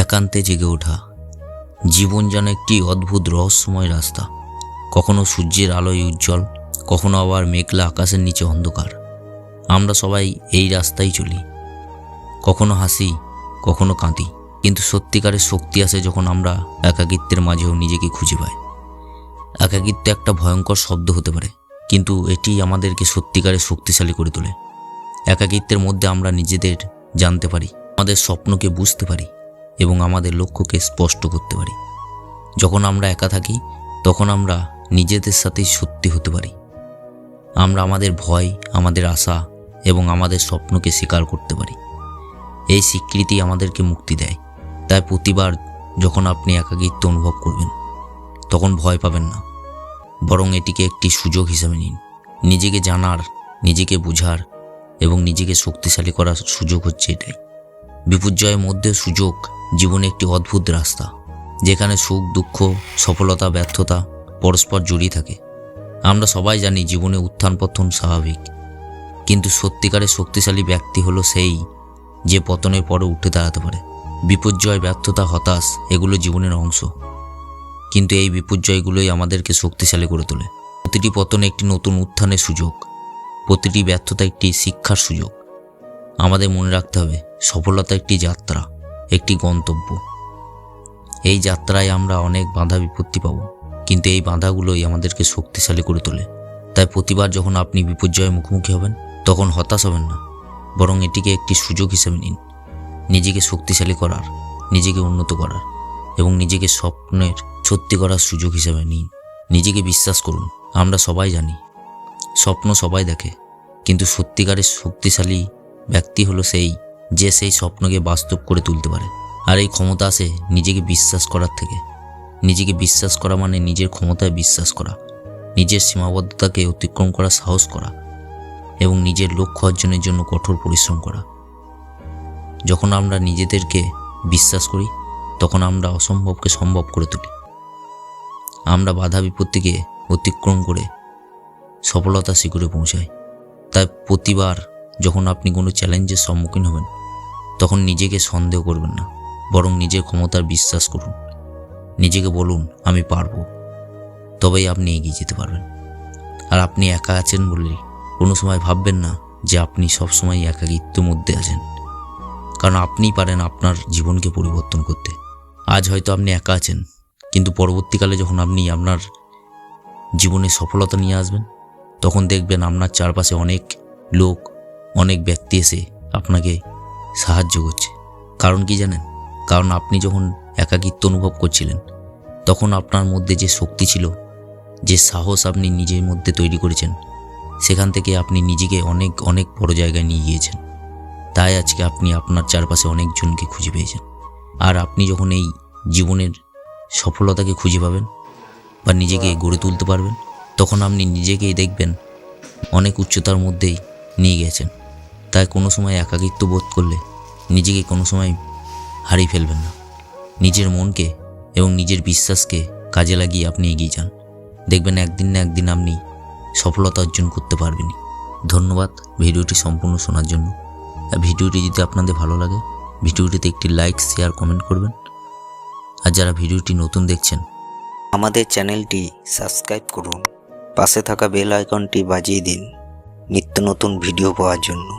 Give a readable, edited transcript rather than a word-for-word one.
একান্তে জেগে ওঠা। জীবন যেন একটি অদ্ভুত রহস্যময় রাস্তা, কখনো সূর্যের আলোয় উজ্জ্বল, কখনো আবার মেঘলা আকাশের নিচে অন্ধকার। আমরা সবাই এই রাস্তায় চলি, কখনো হাসি, কখনো কাঁদি, কিন্তু সত্যিকারের শক্তি আসে যখন আমরা একাকিত্বের মাঝেও নিজেকে খুঁজে পাই। একাকিত্ব একটা ভয়ঙ্কর শব্দ হতে পারে, কিন্তু এটি আমাদেরকে সত্যিকারের শক্তিশালী করে তোলে। একাকিত্বের মধ্যে আমরা নিজেদের জানতে পারি, আমাদের স্বপ্নকে বুঝতে পারি এবং আমাদের লক্ষ্যকে স্পষ্ট করতে পারি। যখন আমরা একা থাকি তখন আমরা নিজেদের সাথেই সত্যি হতে পারি। আমরা আমাদের ভয়, আমাদের আশা এবং আমাদের স্বপ্নকে স্বীকার করতে পারি। এই স্বীকৃতি আমাদেরকে মুক্তি দেয়। তাই প্রতিবার যখন আপনি একাকিত্ব অনুভব করবেন তখন ভয় পাবেন না, বরং এটিকে একটি সুযোগ হিসেবে নিন। নিজেকে জানার, নিজেকে বোঝার এবং নিজেকে শক্তিশালী করার সুযোগ হচ্ছে এটাই। বিপর্যয়ের মধ্যে সুযোগ জীবনে একটি অদ্ভুত রাস্তা, যেখানে সুখ, দুঃখ, সফলতা, ব্যর্থতা পরস্পর জড়িয়ে থাকে। আমরা সবাই জানি জীবনে উত্থান পতন স্বাভাবিক, কিন্তু সত্যিকারের শক্তিশালী ব্যক্তি হলো সেই যে পতনের পরে উঠে দাঁড়াতে পারে। বিপর্যয়, ব্যর্থতা, হতাশ এগুলো জীবনের অংশ, কিন্তু এই বিপর্যয়গুলোই আমাদেরকে শক্তিশালী করে তোলে। প্রতিটি পতন একটি নতুন উত্থানের সুযোগ, প্রতিটি ব্যর্থতা একটি শিক্ষার সুযোগ। আমাদের মনে রাখতে হবে, সফলতা একটি যাত্রা, একটি গন্তব্য। এই যাত্রায় আমরা অনেক বাধা বিপত্তি পাব, কিন্তু এই বাধাগুলোই আমাদেরকে শক্তিশালী করে তোলে। তাই প্রতিবার যখন আপনি বিপর্যয়ের মুখোমুখি হবেন তখন হতাশ হবেন না, বরং এটিকে একটি সুযোগ হিসেবে নিন। নিজেকে শক্তিশালী করার, নিজেকে উন্নত করার এবং নিজেকে স্বপ্নের সত্যি করার সুযোগ হিসেবে নিন। নিজেকে বিশ্বাস করুন। আমরা সবাই জানি স্বপ্ন সবাই দেখে, কিন্তু সত্যিকারের শক্তিশালী ব্যক্তি হলো সেই যে সেই স্বপ্নকে বাস্তব করে তুলতে পারে। আর এই ক্ষমতা আসে নিজেকে বিশ্বাস করার থেকে। নিজেকে বিশ্বাস করা মানে নিজের ক্ষমতায় বিশ্বাস করা, নিজের সীমাবদ্ধতাকে অতিক্রম করার সাহস করা এবং নিজের লক্ষ্য অর্জনের জন্য কঠোর পরিশ্রম করা। যখন আমরা নিজেদেরকে বিশ্বাস করি তখন আমরা অসম্ভবকে সম্ভব করে তুলি। আমরা বাধা বিপত্তিকে অতিক্রম করে সফলতা শিখরে পৌঁছাই। তাই প্রতিবার যখন আপনি কোনো চ্যালেঞ্জের সম্মুখীন হবেন তখন নিজেকে সন্দেহ করবেন না, বরং নিজের ক্ষমতার বিশ্বাস করুন। নিজেকে বলুন, আমি পারবো। তবেই আপনি এগিয়ে যেতে পারবেন। আর আপনি একা আছেন বলেই কোনো সময় ভাববেন না যে আপনি সবসময় একাকিত্বের মধ্যে আছেন, কারণ আপনিই পারেন আপনার জীবনকে পরিবর্তন করতে। আজ হয়তো আপনি একা আছেন, কিন্তু পরবর্তীকালে যখন আপনি আপনার জীবনে সফলতা নিয়ে আসবেন তখন দেখবেন আপনার চারপাশে অনেক লোক, অনেক ব্যক্তি এসে আপনাকে সাহায্য করছে। কারণ কি জানেন? কারণ আপনি যখন একাকিত্ব অনুভব করছিলেন তখন আপনার মধ্যে যে শক্তি ছিল, যে সাহস আপনি নিজের মধ্যে তৈরি করেছেন, সেখান থেকে আপনি নিজেকে অনেক অনেক বড় জায়গায় নিয়ে গিয়েছেন। তাই আজকে আপনি আপনার চারপাশে অনেকজনকে খুঁজে পেয়েছেন। আর আপনি যখন এই জীবনের সফলতাকে খুঁজে পাবেন বা নিজেকে গড়ে তুলতে পারবেন তখন আপনি নিজেকেই দেখবেন অনেক উচ্চতার মধ্যেই নিয়ে গেছেন। তাই কোনো সময় একাকিত্ব বোধ করলে নিজেকে কোনো সময় হারিয়ে ফেলবেন না। নিজের মনকে এবং নিজের বিশ্বাসকে কাজে লাগিয়ে আপনি এগিয়ে যান। দেখবেন একদিন না একদিন আপনি সফলতা অর্জন করতে পারবেনই। ধন্যবাদ ভিডিওটি সম্পূর্ণ শোনার জন্য। ভিডিওটি যদি আপনাদের ভালো লাগে ভিডিওটিতে একটি লাইক, শেয়ার, কমেন্ট করবেন। আর যারা ভিডিওটি নতুন দেখছেন আমাদের চ্যানেলটি সাবস্ক্রাইব করুন, পাশে থাকা বেল আইকনটি বাজিয়ে দিন নিত্য নতুন ভিডিও পাওয়ার জন্য।